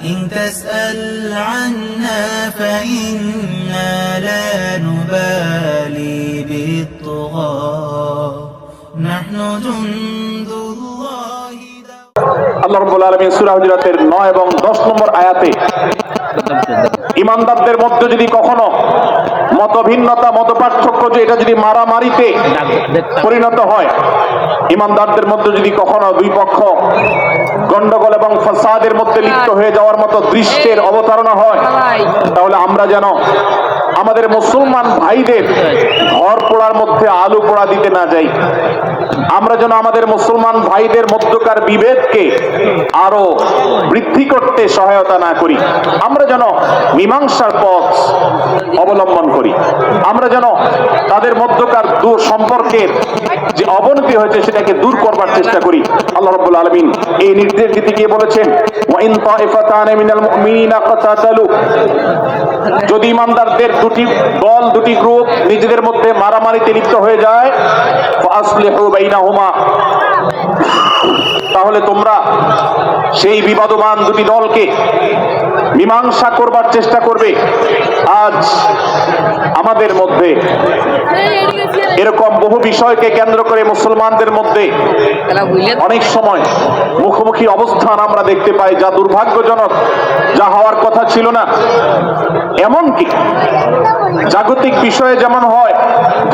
إن تسأل عنا فإنا لا نبالي بالطغاة نحن جند الله আল্লাহ রাব্বুল আলামিন সূরা হুজুরাতের 9 এবং 10 নম্বর আয়াতে ইমানদারদের মধ্যে যদি কখনো মতভিন্নতা মতপার্থক্য যে এটা যদি মারামারিতে পরিণত হয়, ইমানদারদের মধ্যে যদি কখনো দুই পক্ষ গন্ডগোল এবং ফাসাদের মধ্যে লিপ্ত হয়ে যাওয়ার মতো দৃশ্যের অবতারণা হয়, তাহলে আমরা যেন আমাদের মুসলমান ভাইদের ঘর পোড়ার মধ্যে আলু পোড়া দিতে না যাই। আমরা যেন আমাদের মুসলমান ভাইদের মধ্যকার বিভেদকে আরো বৃদ্ধি করতে সহায়তা না করি। আমরা যেন মীমাংসার পথ অবলম্বন করি। আমরা যেন তাদের মধ্যকার সম্পর্কের যে অবনতি হয়েছে সেটাকে দূর করবার চেষ্টা করি। আল্লাহ রাব্বুল আলামিন এই নির্দেশ দিতে গিয়ে বলেছেন, ওয়া ইন তাইফাতান মিনাল মুমিনিনা কাতাতালু, যদি ইমানদারদের দুটি দল দুটি গ্রুপ নিজেদের মধ্যে মারামারিতে লিপ্ত হয়ে যায়, ফাসলিহু বাইনাহুমা, তাহলে তোমরা সেই বিবাদমান দুটি দলকে মীমাংসা করবার চেষ্টা করবে। আজ আমাদের মধ্যে এরকম বহু বিষয়কে কেন্দ্র করে মুসলমানদের মধ্যে অনেক সময় মুখোমুখি অবস্থান আমরা দেখতে পাই যা দুর্ভাগ্যজনক, যা হওয়ার কথা ছিল না। এমনকি জাগতিক বিষয়ে যেমন হয়,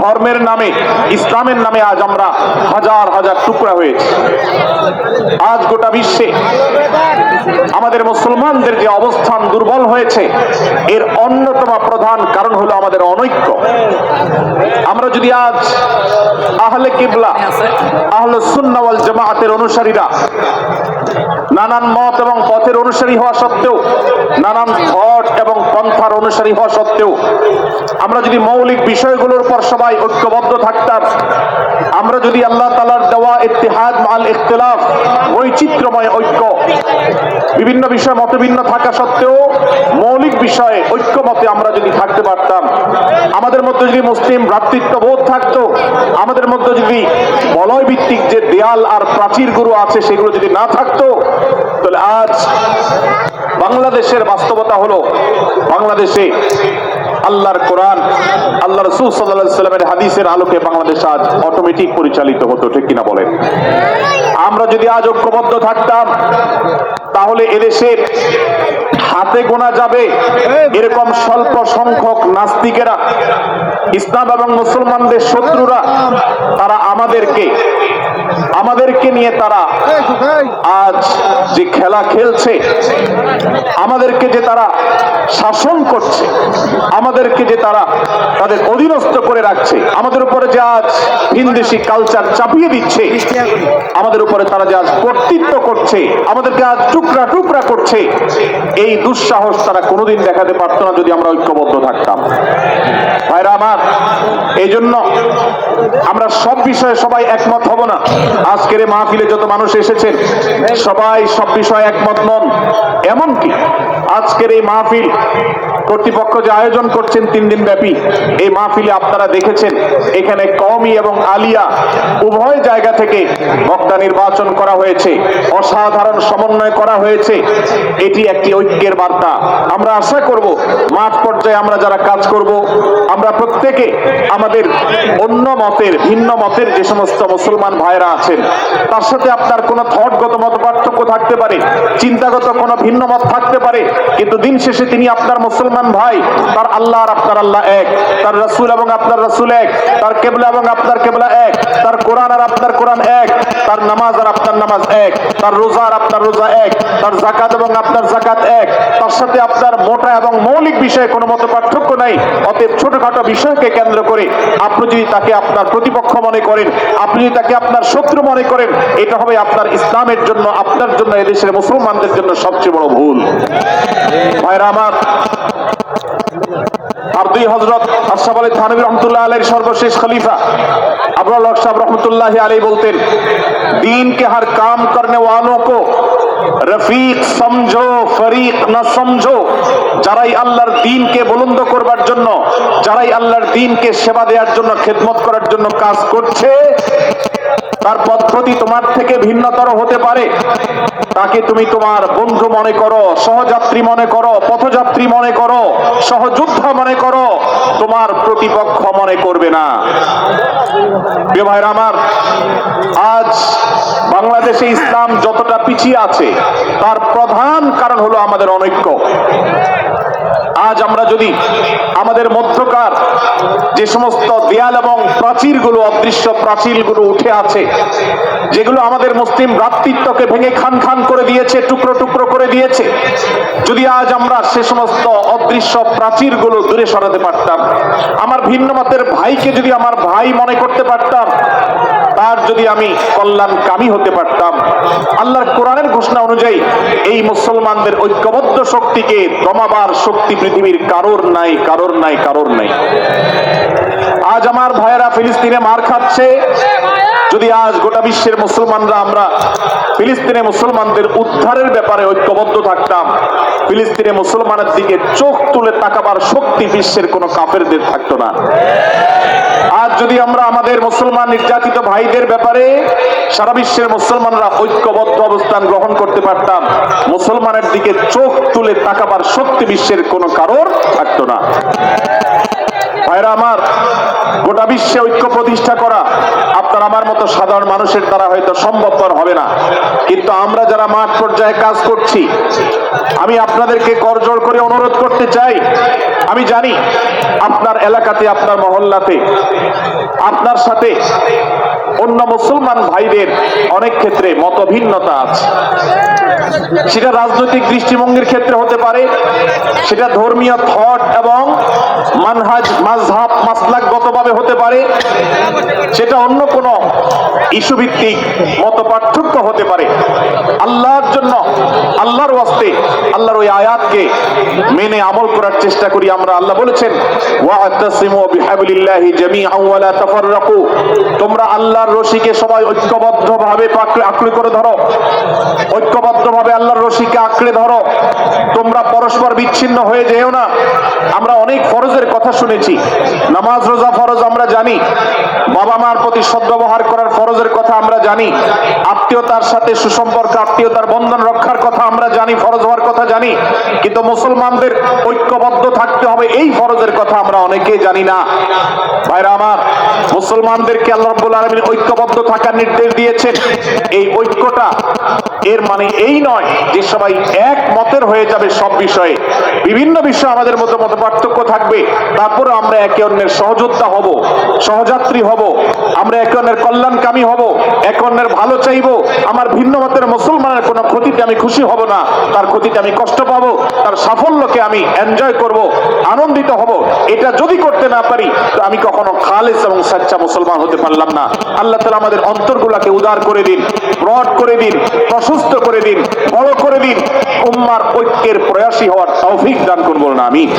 ধর্মের নামে ইসলামের নামে আজ আমরা হাজার হাজার টুকরা হয়েছি। আজ গোটা বিশ্বে আমাদের মুসলমানদের যে অবস্থান দুর্বল হয়েছে, এর অন্যতম প্রধান কারণ হলো আমাদের অনৈক্য। আমরা যদি আজ আহলে কিবলা আহলে সুন্নাহ ওয়াল জামাআতের অনুসারীরা নানান মত এবং পথের অনুসারী হওয়া সত্ত্বেও, নানান থট এবং পন্থার অনুসারী হওয়া সত্ত্বেও, আমরা যদি মৌলিক বিষয়গুলোর উপর সবাই ঐক্যবদ্ধ থাকতাম, আমরা যদি আল্লাহ তাআলার দেওয়া ইত্তিহাদ মাল ইখতিলাফ, বৈচিত্র্যময় ঐক্য, বিভিন্ন বিষয়ে মতভিন্ন থাকা সত্ত্বেও মৌলিক বিষয়ে ঐক্যমতে আমরা যদি থাকতে পারতাম, আমাদের মধ্যে যদি মুসলিম ভ্রাতৃত্ববোধ থাকতো, আমাদের মধ্যে যদি বলয় ভিত্তিক যে দেয়াল আর প্রাচীরগুলো আছে সেগুলো যদি না থাকতো, তাহলে আজ বাংলাদেশের বাস্তবতা হলো, বাংলাদেশে আল্লাহর কোরআন, আল্লাহ রাসূল সাল্লাল্লাহু আলাইহি ওয়াসাল্লামের হাদিসের আলোকে বাংলাদেশ আজ অটোমেটিক পরিচালিত হতো, ঠিক কিনা বলেন? আমরা যদি আজ ঐক্যবদ্ধ থাকতাম, তাহলে এদেশের হাতে গোনা যাবে এরকম স্বল্প সংখ্যক নাস্তিকেরা, ইসলাম এবং মুসলমানদের শত্রুরা, তারা আমাদেরকে নিয়ে তারা আজ যে খেলা খেলছে, আমাদেরকে যে তারা শাসন করছে, আমাদেরকে যে তারা তাদের অধীনস্থ করে রাখছে, আমাদের উপরে যে আজ ভিনদেশি কালচার চাপিয়ে দিচ্ছে, আমাদের উপরে তারা যে আজ কর্তৃত্ব করছে, আমাদেরকে আজ টুকরা টুকরা করছে, এই দুঃসাহস তারা কোনোদিন দেখাতে পারতো না যদি আমরা ঐক্যবদ্ধ থাকতাম। ভাইরা আমার, এই জন্য আমরা সব বিষয়ে সবাই একমত হব না। আজকের এই মাহফিলে যত মানুষ এসেছেন সবাই সব বিষয়ে একমত নন। এমনকি আজকের এই মাহফিল কর্তৃপক্ষ যে আয়োজন করছেন 3 দিন ব্যাপী, এই মাহফিলে আপনারা দেখেছেন এখানে কওমি এবং আলিয়া উভয় জায়গা থেকে বক্তা নির্বাচন করা হয়েছে, অসাধারণ সমন্বয় করা হয়েছে। এটি একটি ঐক্যের বার্তা। আমরা আশা করব মাঠ পর্যায়ে আমরা যারা কাজ করব, আমরা প্রত্যেকে আমাদের অন্য মতের, ভিন্ন মতের যে সমস্ত মুসলমান ভাইরা আছেন, তার সাথে আপনার কোনো থটগত মত পার্থক্য থাকতে পারে, চিন্তাগত কোনো ভিন্ন মত থাকতে পারে, কিন্তু দিন শেষে তিনি আপনার মুসলমান ভাই। তার আল্লাহ আর আপনার আল্লাহ এক, তার রাসূল এবং আপনার রাসূল এক, তার কিবলা এবং আপনার কিবলা এক, তার কোরআন আর আপনার কোরআন এক, তার নামাজ আর আপনার নামাজ এক, তার রোজা আর আপনার রোজা এক, তার যাকাত এবং আপনার যাকাত এক, তার সাথে আপনার মোটা এবং মৌলিক বিষয়ে কোনো মত পার্থক্য নাই। অতএব ছোটখাটো বিষয়কে কেন্দ্র করে আপনি যদি তাকে আপনার প্রতিপক্ষ মনে করেন, আপনি যদি তাকে আপনার শত্রু মনে করেন, এটা হবে আপনার ইসলামের জন্য, আপনার জন্য, এদেশের মুসলমানদের জন্য সবচেয়ে বড় ভুল। ভাইরা আমার, আর দুই হযরত আশরাফ আলী থানভী রহমাতুল্লাহ আলাইহির সর্বশেষ খলিফা আবুল হক সাহেব রহমাতুল্লাহ আলাইহি বলতেন, दीन के हर काम करने वालों को রফিক সমঝো, ফরিক না সমঝো। যারাই আল্লাহর দ্বীনকে বুলন্দ করবার জন্য, যারাই আল্লাহর দ্বীনকে সেবা দেওয়ার জন্য, খেদমত করার জন্য কাজ করছে, তার পদ্ধতি তোমার থেকে ভিন্নতর হতে পারে, তাকে তুমি তোমার বন্ধু মনে করো, সহযাত্রী মনে করো, পথযাত্রী মনে করো, সহযোদ্ধা মনে করো, তোমার প্রতিপক্ষ মনে করবে না। প্রিয় ভাইরা আমার, আজ বাংলাদেশে ইসলাম যতটা পিছিয়ে আছে তার প্রধান কারণ হলো আমাদের অনৈক্য। আজ আমরা যদি আমাদের মধ্যকার যে সমস্ত দেয়াল এবং প্রাচীরগুলো, অদৃশ্য প্রাচীরগুলো উঠে আছে, যেগুলো আমাদের মুসলিম ভ্রাতৃত্বকে ভেঙে খান খান করে দিয়েছে, টুকরো টুকরো করে দিয়েছে, যদি আজ আমরা সে সমস্ত অদৃশ্য প্রাচীরগুলো দূরে সরাতে পারতাম, আমার ভিন্ন মতের ভাইকে যদি আমার ভাই মনে করতে পারতাম, তার যদি আমি কল্যাণকামী হতে পারতাম, আল্লাহর কোরআনের ঘোষণা অনুযায়ী এই মুসলমানদের ঐক্যবদ্ধ শক্তিকে দমাবার শক্তি পৃথিবীর কারোর নাই, কারোর নাই, কারোর নাই। আজ আমার ভাইয়েরা ফিলিস্তিনে মার খাচ্ছে, যদি আজ গোটা বিশ্বের মুসলমানরা আমরা ফিলিস্তিনে মুসলমানদের উদ্ধারের ব্যাপারে ঐক্যবদ্ধ থাকতাম, ফিলিস্তিনে মুসলমানের দিকে চোখ তুলে তাকাবার শক্তি বিশ্বের কোনো কাফেরদের থাকতো না। আজ যদি আমরা আমাদের মুসলমান নির্যাতিত ভাইদের ব্যাপারে সারা বিশ্বের মুসলমানরা ঐক্যবদ্ধ অবস্থান গ্রহণ করতে পারতাম, মুসলমানের দিকে চোখ তুলে তাকাবার শক্তি বিশ্বের কোনো কারোর থাকতো না। ভাইরা আমার, গোটা বিশ্বে ঐক্য প্রতিষ্ঠা করা আপনার আমার মতো সাধারণ মানুষের দ্বারা হয়তো সম্ভবপর হবে না, কিন্তু আমরা যারা মাঠ পর্যায়ে কাজ করছি, আমি আপনাদেরকে করজোড় করে অনুরোধ করতে চাই, আমি জানি আপনার এলাকাতে, আপনার মহল্লাতে আপনার সাথে অন্য মুসলমান ভাইদের অনেক ক্ষেত্রে মতভিন্নতা আছে। সেটা রাজনৈতিক দৃষ্টিভঙ্গির ক্ষেত্রে হতে পারে, সেটা ধর্মীয় থট এবং মানহাজ মাযহাব মাসলাকগতভাবে হতে পারে, সেটা অন্য কোনো ইস্যু ভিত্তিক মত পার্থক্য হতে পারে। আল্লাহর জন্য, আল্লাহর ওয়াস্তে, আল্লাহর ওই আয়াতকে মেনে আমল করার চেষ্টা করি আমরা। আল্লাহ বলেছেন, ওয়া'তাসিমু বিহাবলিল্লাহি জামিআন ওয়া লা তাফাররাকু, তোমরা আল্লাহর রশিকে সবাই ঐক্যবদ্ধভাবে আঁকড়ে করে ধরো, ঐক্যবদ্ধভাবে আল্লাহর রশিকে আঁকড়ে ধরো, তোমরা পরস্পর বিচ্ছিন্ন হয়ে যেও না। আমরা অনেক ফরজের কথা শুনেছি, নামাজ রোজা ফরজ আমরা জানি, বাবা মার প্রতি সদ্ব্যবহার করার ফরজের কথা আমরা জানি, আত্মীয়তার সাথে সুসম্পর্ক, আত্মীয়তার বন্ধন রক্ষার কথা আমরা জানি, ফরজ হওয়ার কথা জানি, কিন্তু মুসলমানদের ঐক্যবদ্ধ থাকতে হবে এই ফরজের কথা আমরা অনেকেই জানি না। ভাইরা আমার, মুসলমানদেরকে আল্লাহ রাব্বুল আলামিন ঐক্যবদ্ধ থাকার নির্দেশ দিয়েছেন। এই ঐক্যটা এর মানে এই নয় যে সবাই এক মতের হয়ে যাবে সব বিষয়ে, বিভিন্ন বিষয়ে আমাদের মতো মত পার্থক্য থাকবে, তারপরে আমরা একে অন্যের সহযোদ্ধা হব, সহযাত্রী হব, আমরা একে অন্যের কল্যাণকামী হব, একে অন্যের ভালো চাইবো। আমার ভিন্ন মতের মুসলমানের কোনো ক্ষতিতে আমি খুশি হব না, তার ক্ষতিতে আমি কষ্ট পাবো, তার সাফল্যকে আমি এনজয় করব, আনন্দিত হব। এটা যদি করতে না পারি তো আমি কখনো খালেস এবং সাচ্চা মুসলমান হতে পারলাম না। আল্লাহ তাআলা আমাদের অন্তরগুলোকে উদার করে দিন, ব্রড করে দিন, প্রশস্ত করে দিন, বড় করে দিন, উম্মার ঐক্যের প্রয়াসী হওয়ার তৌফিক দান করুন, বলুন আমিন।